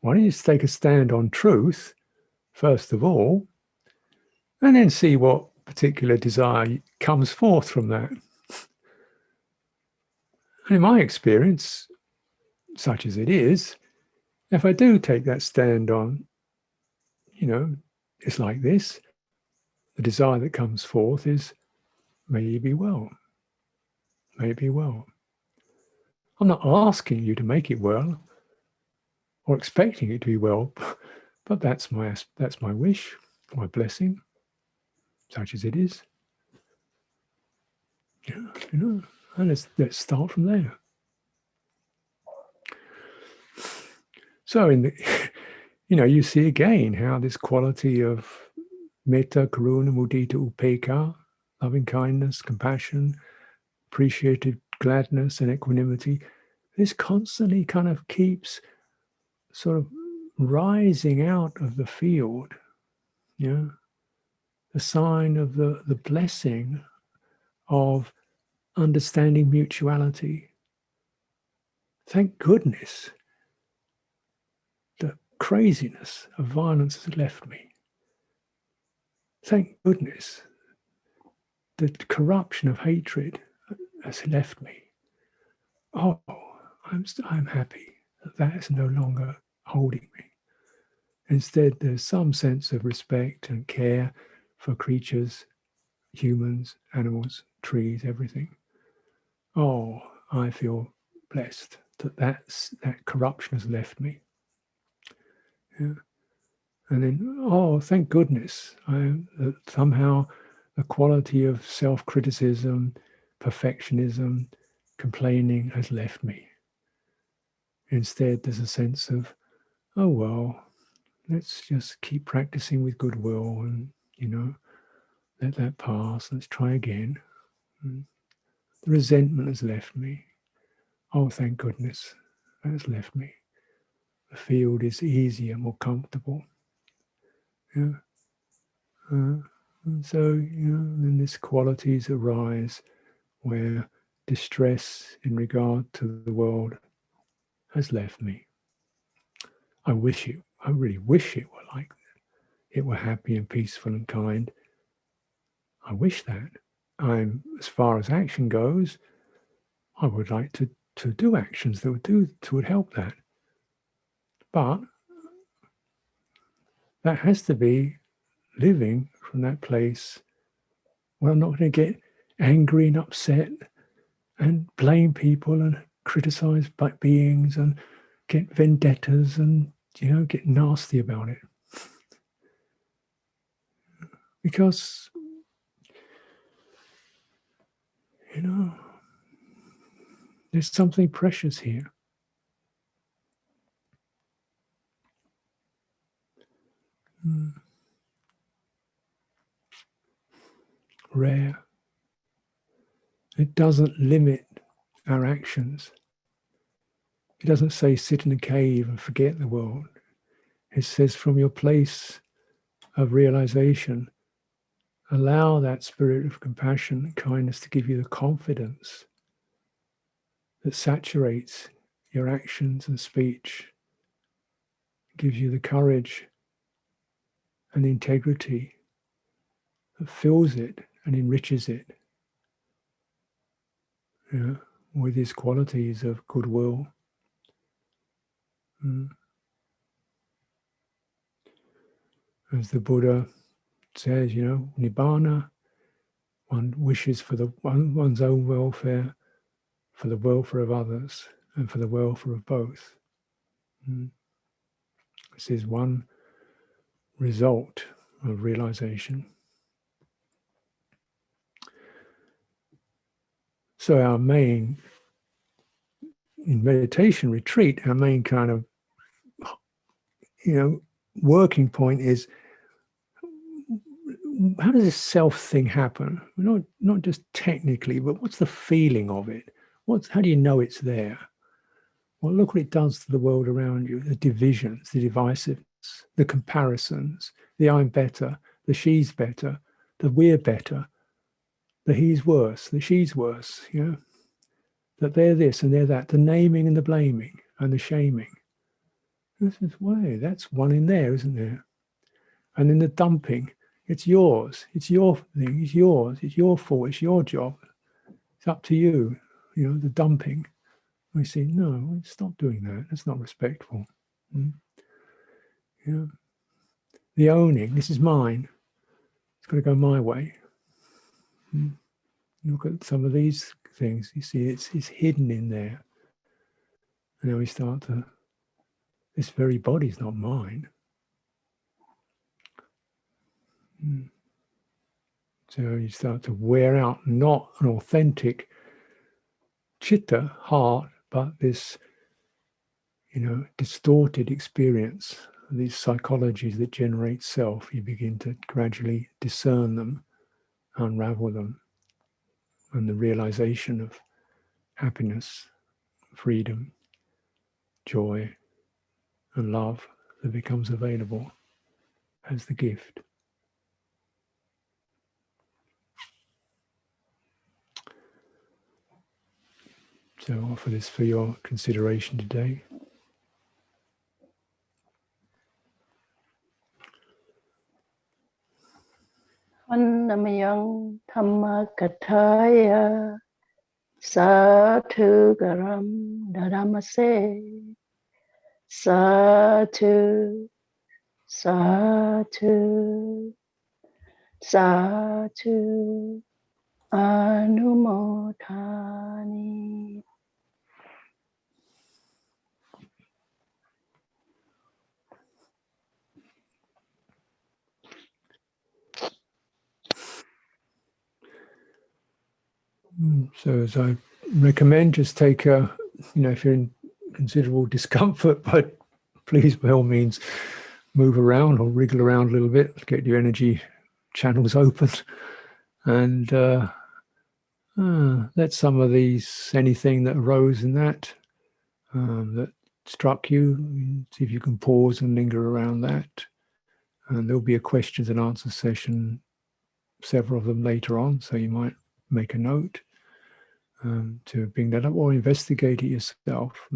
Why don't you just take a stand on truth, first of all, and then see what particular desire comes forth from that. And in my experience, such as it is, if I do take that stand on, it's like this, the desire that comes forth is, may you be well. May it be well. I'm not asking you to make it well or expecting it to be well, but that's my wish, my blessing, such as it is. And let's start from there. So you see again how this quality of metta, karuna, mudita, upekkha, loving kindness, compassion, appreciative gladness and equanimity, this constantly kind of keeps sort of rising out of the field, the sign of the blessing of understanding mutuality. Thank goodness the craziness of violence has left me. Thank goodness the corruption of hatred has left me. Oh, I'm happy that is no longer holding me. Instead, there's some sense of respect and care for creatures, humans, animals, trees, everything. Oh, I feel blessed that corruption has left me. Yeah. And then, oh, thank goodness, somehow the quality of self-criticism, perfectionism, complaining has left me. Instead, there's a sense of, oh, well, let's just keep practicing with goodwill and, let that pass. Let's try again. And the resentment has left me. Oh, thank goodness, that has left me. The field is easier, more comfortable. Yeah. And so, then these qualities arise where distress in regard to the world has left me. I really wish it were like that. It were happy and peaceful and kind. I wish that. As far as action goes, I would like to do actions that would help that. But that has to be living from that place where I'm not going to get angry and upset and blame people and criticize beings and get vendettas and get nasty about it. Because there's something precious here. Rare. It doesn't limit our actions. It doesn't say sit in a cave and forget the world. It says from your place of realization, allow that spirit of compassion and kindness to give you the confidence that saturates your actions and speech, gives you the courage and the integrity that fills it and enriches it with these qualities of goodwill. As the Buddha says, Nibbana, one wishes for one's own welfare, for the welfare of others, and for the welfare of both. This is one result of realization. So our main, in meditation retreat, our main kind of, working point is, how does this self thing happen? Not just technically, but what's the feeling of it? How do you know it's there? Well, look what it does to the world around you, the divisions, the divisiveness, the comparisons, the I'm better, the she's better, the we're better, the he's worse, the she's worse, that they're this and they're that, the naming and the blaming and the shaming. This is way, that's one in there, isn't there? And then the dumping, it's yours, it's your thing, it's yours, it's your fault, it's your job, it's up to you, the dumping. We say, no, stop doing that, that's not respectful. The owning, this is mine, it's got to go my way. Look at some of these things, you see it's hidden in there. And then we start to, this very body's not mine. So you start to wear out not an authentic chitta, heart, but this, distorted experience, these psychologies that generate self. You begin to gradually discern them, unravel them, and the realization of happiness, freedom, joy, and love that becomes available as the gift. So I offer this for your consideration today. Vannamayang Dhamma Kathaya Satu Garam Dharamase Satu Satu Satu Anumodhani. So as I recommend, just take if you're in considerable discomfort, but please by all means move around or wriggle around a little bit, get your energy channels open, and let some of these, anything that arose in that struck you, see if you can pause and linger around that. And there'll be a questions and answers session, several of them later on, so you might make a note. to bring that up, or investigate it yourself.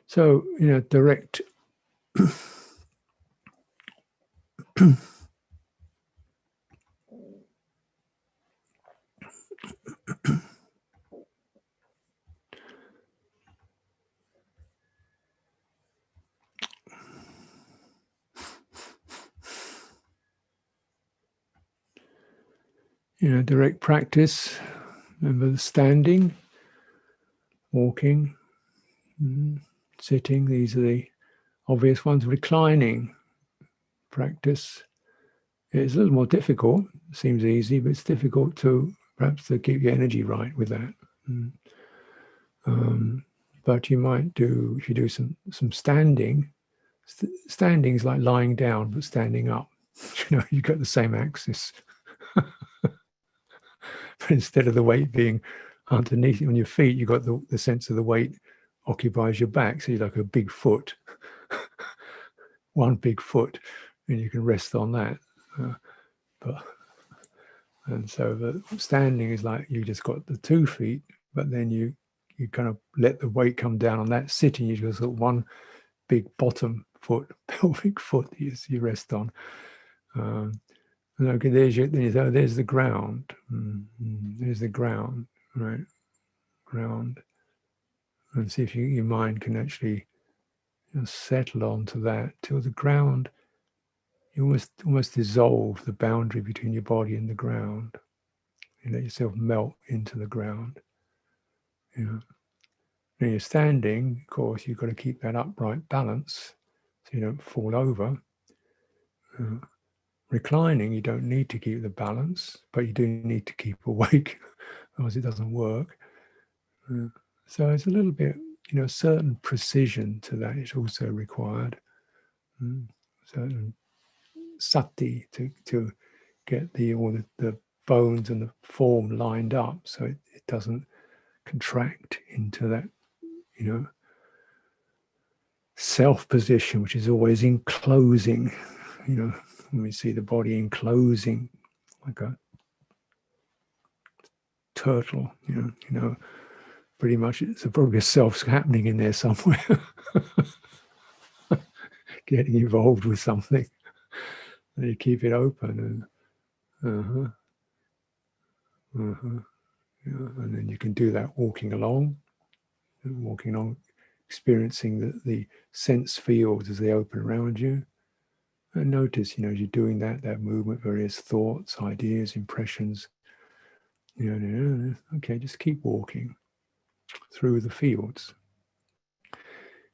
So, direct direct practice. Remember the standing, walking, sitting. These are the obvious ones. Reclining practice. It's a little more difficult. It seems easy, but it's difficult to perhaps to keep your energy right with that. But you might do, if you do some standing. Standing is like lying down, but standing up. You've got the same axis. But instead of the weight being underneath on your feet, you've got the sense of the weight occupies your back. So you're like a big foot, one big foot, and you can rest on that. And so the standing is like you just got the 2 feet, but then you kind of let the weight come down on that. Sitting, you just got one big bottom foot, pelvic foot you rest on. Okay, there's the ground. There's the ground, right? Ground. And see if your mind can actually settle onto that till the ground. You almost dissolve the boundary between your body and the ground. You let yourself melt into the ground. When you're standing, of course, you've got to keep that upright balance so you don't fall over. Reclining, you don't need to keep the balance, but you do need to keep awake, otherwise it doesn't work. So it's a little bit, a certain precision to that is also required. Certain sati to get all the bones and the form lined up so it doesn't contract into that, self position, which is always enclosing. When we see the body enclosing like a turtle, pretty much it's probably a self happening in there somewhere, getting involved with something. And you keep it open, and and then you can do that walking along, experiencing the sense fields as they open around you. And notice, as you're doing that movement, various thoughts, ideas, impressions. Okay, just keep walking through the fields.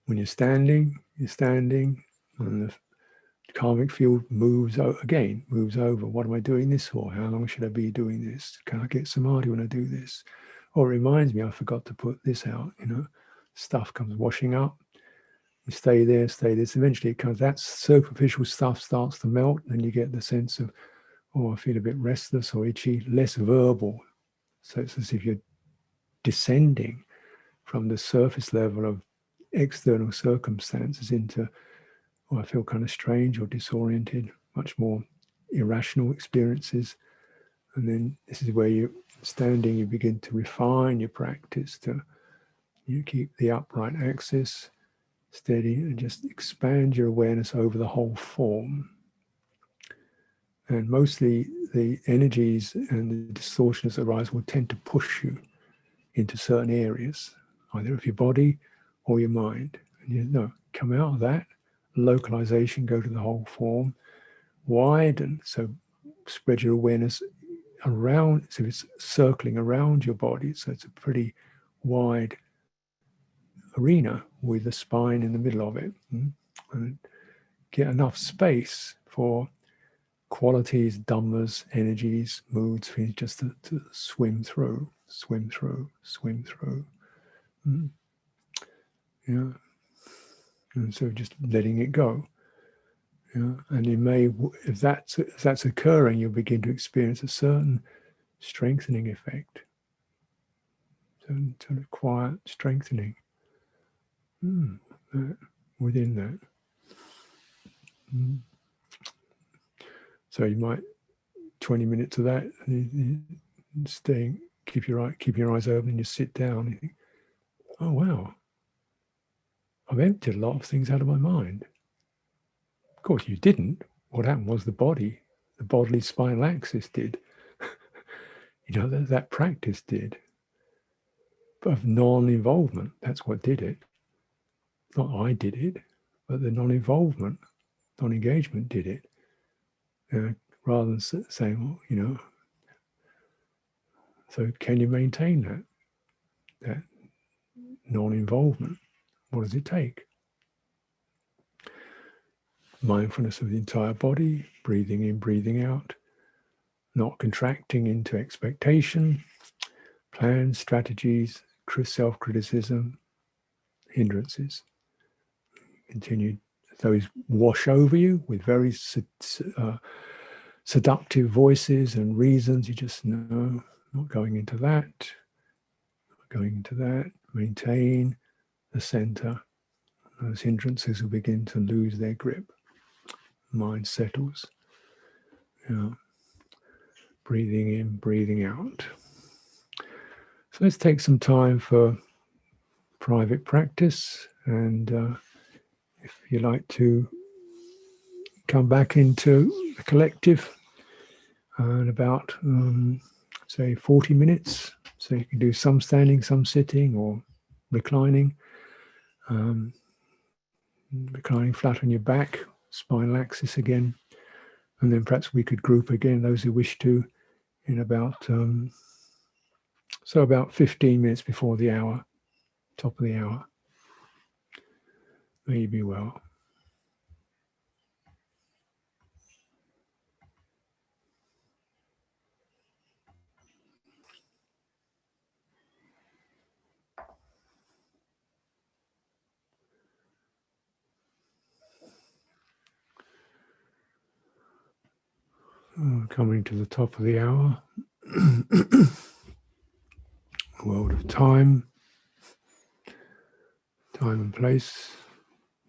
When you're standing, and the karmic field moves over. What am I doing this for? How long should I be doing this? Can I get samadhi when I do this? Or it reminds me, I forgot to put this out. Stuff comes washing up. You stay there. Eventually it comes, that superficial stuff starts to melt, and you get the sense of, I feel a bit restless or itchy, less verbal. So it's as if you're descending from the surface level of external circumstances into, I feel kind of strange or disoriented, much more irrational experiences. And then this is where you're standing, you begin to refine your practice to, you keep the upright axis steady and just expand your awareness over the whole form. And mostly the energies and the distortions that arise will tend to push you into certain areas, either of your body or your mind. And come out of that, localization, go to the whole form, widen, so spread your awareness around, so it's circling around your body, so it's a pretty wide arena with the spine in the middle of it. And get enough space for qualities, dhammas, energies, moods, for you just to swim through. Yeah. And so just letting it go. And you may, if that's occurring, you'll begin to experience a certain strengthening effect. Certain sort of quiet strengthening within that. So you might 20 minutes of that, and staying, keep your eyes open, and you sit down and you think, oh wow, I've emptied a lot of things out of my mind. Of course you didn't. What happened was the bodily spinal axis did. You know, that practice did. But of non-involvement, that's what did it. Not I did it, but the non-involvement, non-engagement did it. Rather than saying, well, you know, so can you maintain that non-involvement? What does it take? Mindfulness of the entire body, breathing in, breathing out, not contracting into expectation, plans, strategies, self-criticism, hindrances. Continue. Those wash over you with very seductive voices and reasons. You just know, not going into that, not going into that. Maintain the center. Those hindrances will begin to lose their grip. Mind settles. Breathing in, breathing out. So let's take some time for private practice, and if you like to come back into the collective in about say 40 minutes, so you can do some standing, some sitting, or reclining, reclining flat on your back, spinal axis again, and then perhaps we could group again those who wish to in about about 15 minutes before the hour, top of the hour. May you be well. Coming to the top of the hour, world of time and place,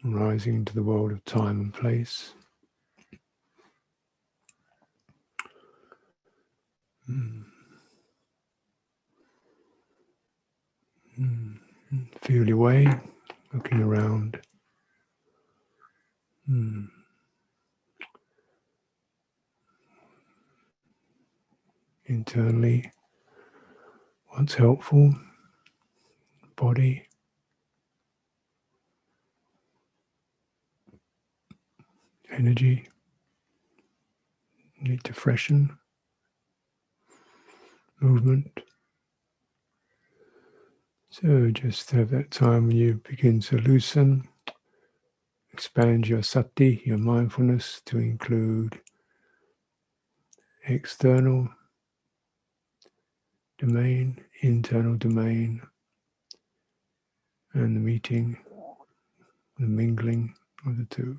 rising into the world of time and place. Feel your way, looking around. Internally, what's helpful? Body, energy, need to freshen, movement. So just have that time when you begin to loosen, expand your sati, your mindfulness, to include external domain, internal domain, and the meeting, the mingling of the two.